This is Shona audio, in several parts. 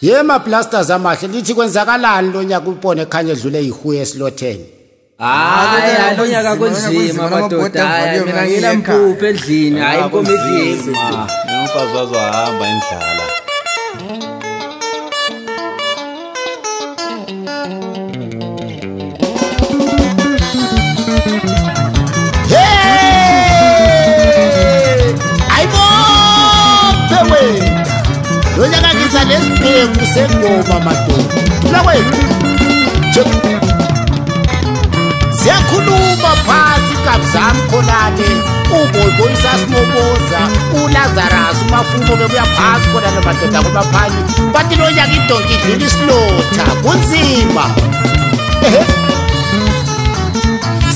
Yema blasters amahle lithi kwenzakalani lo nyaka upone ekhanya edlule ihuye esilotheni. Hayi lo nyaka kunzima madoda, hayi mina ngilampuphe endlini, hayi inkomedisi. Umfazi wazohamba endlala. Lonyaka ngisa lesibhemu sengoma madoda. Thula kwethu. Siyakhuluma phasi kabzami khonane. Uboyboy sasimoboza, uLazarus uMafumo bebuya phasi khonane madoda kubaphani. Bathi lonyaka idonki idlula isilotha, kunzima.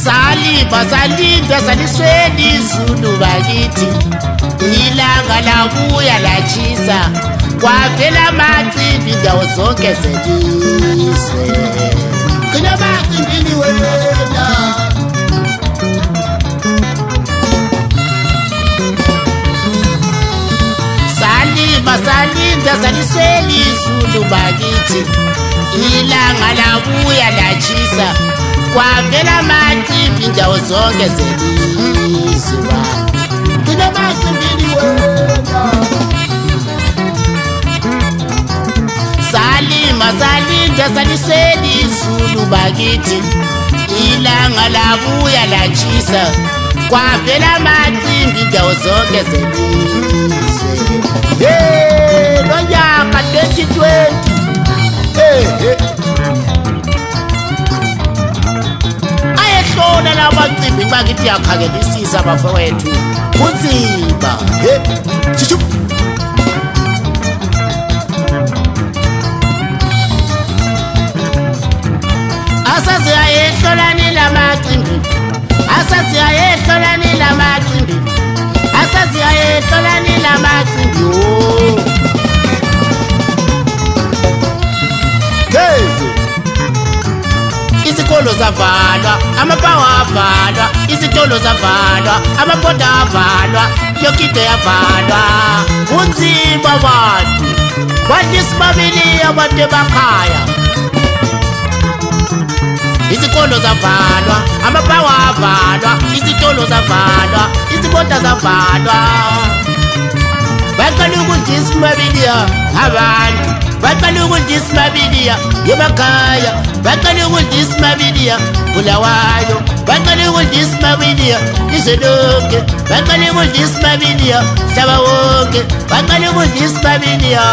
Salinda salisweni izulu bakithi. Ilanga labuya lachisa kwavela amacimbi indawo zonke zelizwe. Qina amacimbini wena. Salinda salisweni izulu bakithi. Ilanga labuya lachisa kwavela amacimbi indawo zonke zelizwe. Salinda salisweni izulu bakithi. Ilanga labuya lachisa kwavela amacimbi indawo zonke zelizwe. Lonyaka 2020 ayehlona lamacimbi bakithi yakhangelisisa bafowethu kunzima. Asaziyayehlolani lamacimbi, asaziyayehlolani lamacimbi, asaziyayehlolani lamacimbi. Gezi izikolo zavalwa, amapawa avalwa, izitolo zavalwa, amabhoda avalwa, yonke into yavalwa. Kunzima abantu, badisibabili abantu emakhaya. Izikolo zavalwa, amapawa avalwa, izitolo zavalwa, izibhoda zavalwa. Baqala ukudisibabilia abantu, baqala ukudisibabilia emakhaya, baqala ukudisibabilia Bulawayo, baqala ukudisibabilia izwe lonke, baqala ukudisibabilia hlaba wonke, baqala ukudisibabilia.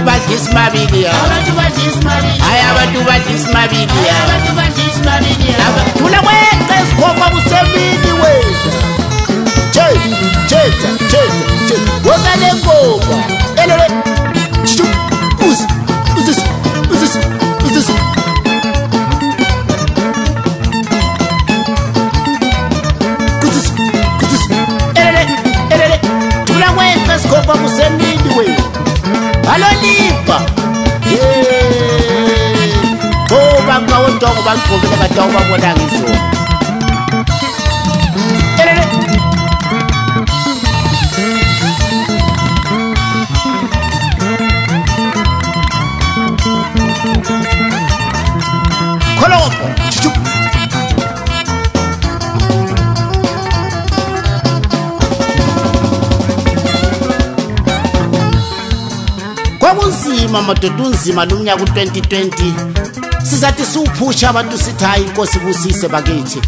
Badismabilia, abantu badismabilia, hayi abantu badismabilia, abantu badismabilia. Thula kwethu esikhomba kusemini wena. Cheza. Wozale ngoma. Elele. Uzis. Kuzis. Elele. Thula kwethu esikhomba kusemini wena. Alonipa. Ngoba ngawontongo bagqokile batongo babona ngizo. Kolombo. Kwakunzima madoda unzima lomnyaka u2020. Sizathi siuphusha abantu sithi hayi inkosi busise bakithi.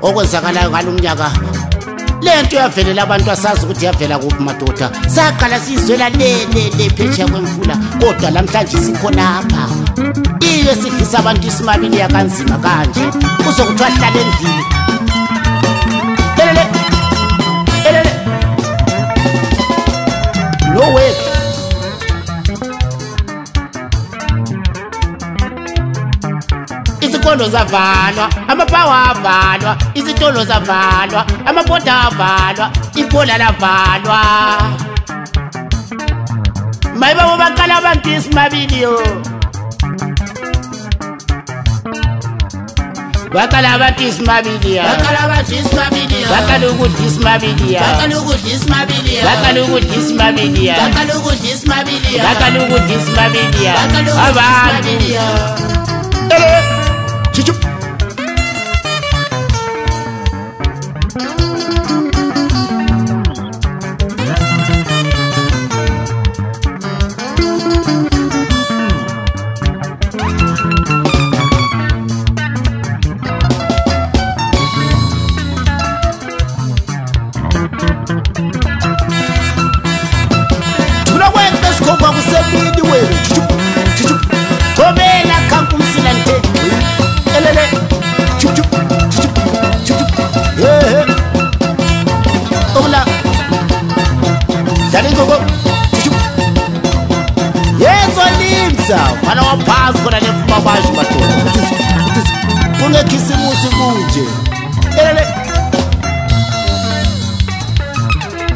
Okwenzakalayo ngalomnyaka lento yavelela abantu asazi ukuthi yavela kuphi madoda. Saqala sizwela le phetsha kwemfula kodwa namhlanje sikhona apha. Iye sidlisa abantu isimabili yakanzima kanje. Uzokuthiwa hlala endlini. Elele. No way. Izikolo zavalwa, amapawa avalwa, izitolo zavalwa, amabhoda avalwa, ibhola lavalwa. Mayiba baqala abantu isimabili yo. Bakala bathi simabilia. Bakala bathi simabilia. Bakala ukuthi simabilia. Bakala ukuthi simabilia. Bakala ukuthi simabilia. Bakala ukuthi simabilia. Bakala ukuthi simabilia. Abantu. Chuchu. Fana waphansi khona lefuma bashi madoda kungekhisimusi kunje elele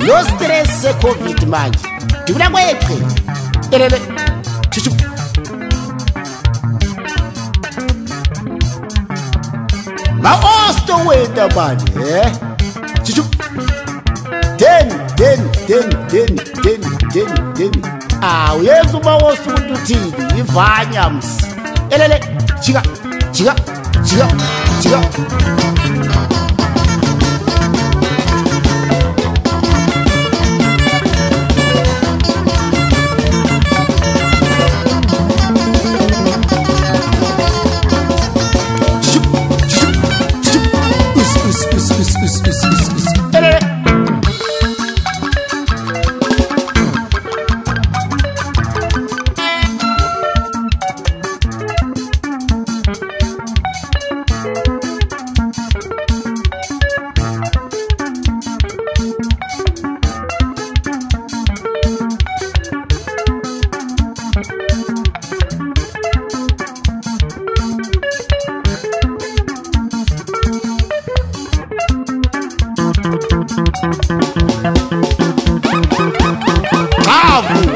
no stress se covid manje dibula kweqe elele chuchu ma osto weta bani chuchu den uyenza uma wosumuntu uthini ivanya msi elele jika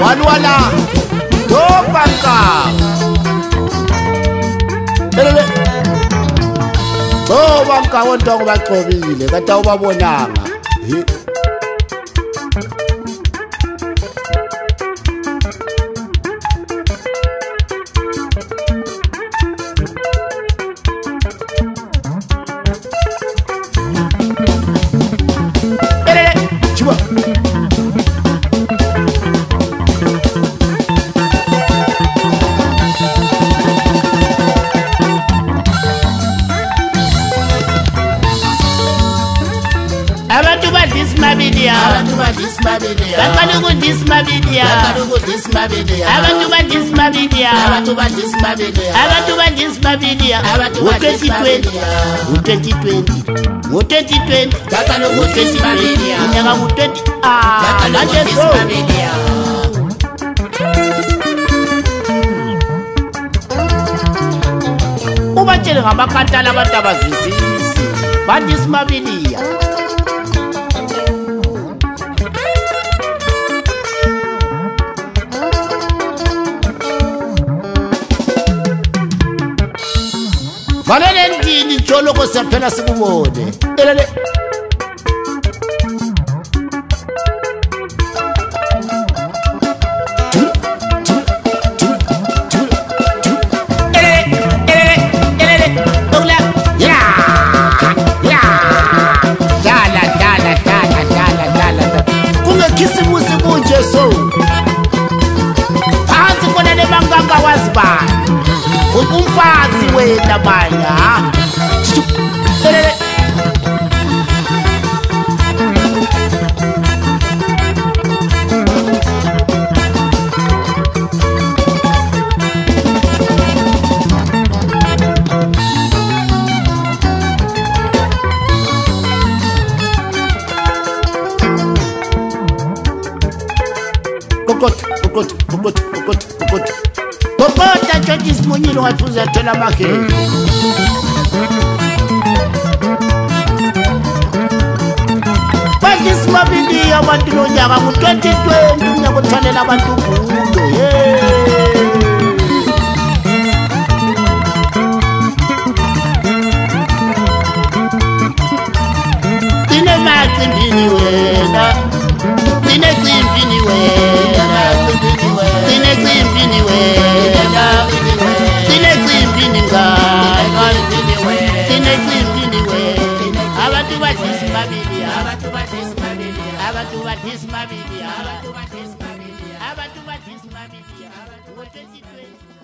Walwala Topaka elele Topaka wonke ubaqobile kade ubabonanga elele chiba Abantu badismabilia. Abantu badismabilia. Bakala ukudismabilia. Bakala ukudismabilia. Abantu badismabilia. Abantu badismabilia. Abantu badismabilia. Abantu badismabilia. U2020. Bakala ukudismabilia. Unyaka u20. Bakala ukudismabilia. Ubatshele ngamakantala abantu abazwisisi. Badismabilia. Valele ndini jolo ko sephela sikubone elele kungekisimusi kunje so phansi kona lebanganga wazibani umfazi wena banya elele Kokota chochi simunyilo watuza tela make Badismabilia abantu nonyaka mu-2020 unyaka uthalela abantu ubundo cimpini wena Cine cimpini wena Cine cimpini wena Cine cimpini ngana Cine cimpini wena Abantu badisi mabili Abantu badisi mabili Abantu badisi mabili Abantu badisi mabili Abantu badisi mabili 2020